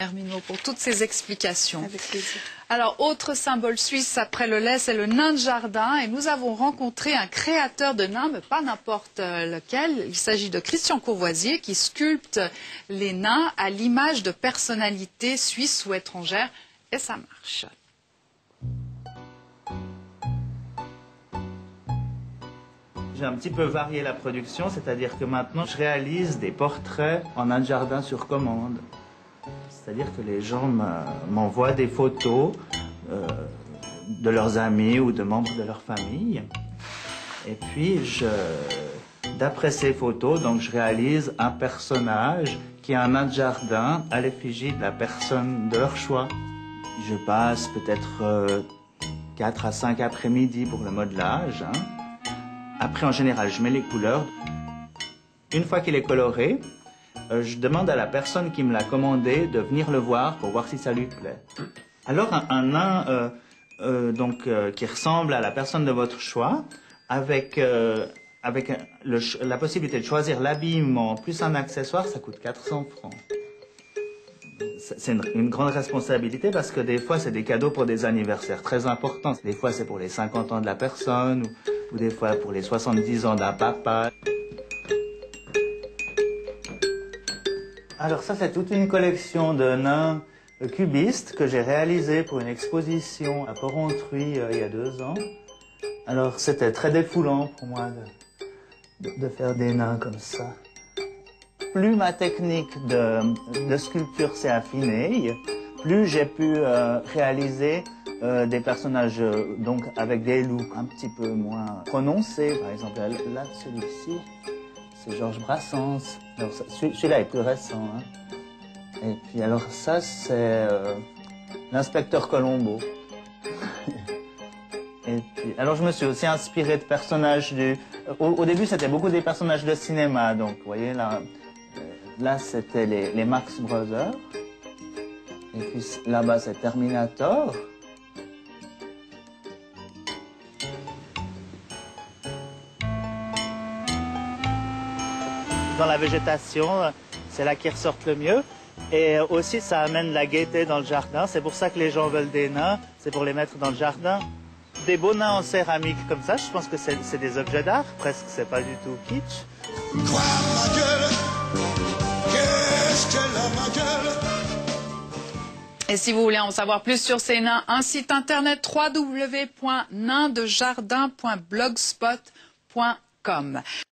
Hermino pour toutes ces explications. Avec plaisir. Alors, autre symbole suisse après le lait, c'est le nain de jardin. Et nous avons rencontré un créateur de nains, mais pas n'importe lequel. Il s'agit de Christian Courvoisier qui sculpte les nains à l'image de personnalités suisses ou étrangères. Et ça marche. J'ai un petit peu varié la production, c'est-à-dire que maintenant je réalise des portraits en nain de jardin sur commande. C'est-à-dire que les gens m'envoient des photos de leurs amis ou de membres de leur famille. Et puis, d'après ces photos, donc, je réalise un personnage qui est un nain de jardin à l'effigie de la personne de leur choix. Je passe peut-être 4 à 5 après-midi pour le modelage. Hein. Après, en général, je mets les couleurs. Une fois qu'il est coloré, je demande à la personne qui me l'a commandé de venir le voir pour voir si ça lui plaît. Alors un nain qui ressemble à la personne de votre choix, avec la possibilité de choisir l'habillement plus un accessoire, ça coûte 400 francs. C'est une grande responsabilité parce que des fois c'est des cadeaux pour des anniversaires très importants. Des fois c'est pour les 50 ans de la personne ou des fois pour les 70 ans d'un papa. Alors ça, c'est toute une collection de nains cubistes que j'ai réalisés pour une exposition à Porrentruy il y a 2 ans. Alors c'était très défoulant pour moi de faire des nains comme ça. Plus ma technique de sculpture s'est affinée, plus j'ai pu réaliser des personnages donc avec des looks un petit peu moins prononcés. Par exemple, là celui-ci. C'est Georges Brassens. Celui-là est plus récent. Hein. Et puis alors ça, c'est l'inspecteur Colombo. Et puis, alors je me suis aussi inspiré de personnages du... Au début, c'était beaucoup des personnages de cinéma. Donc, vous voyez, là c'était les Marx Brothers. Et puis là-bas, c'est Terminator. Dans la végétation, c'est là qu'ils ressortent le mieux. Et aussi, ça amène la gaieté dans le jardin. C'est pour ça que les gens veulent des nains, c'est pour les mettre dans le jardin. Des beaux nains en céramique comme ça, je pense que c'est des objets d'art. Presque, c'est pas du tout kitsch. Quoi, ma gueule? Qu'est-ce qu'elle a, ma gueule? Et si vous voulez en savoir plus sur ces nains, un site internet www.naindejardin.blogspot.com.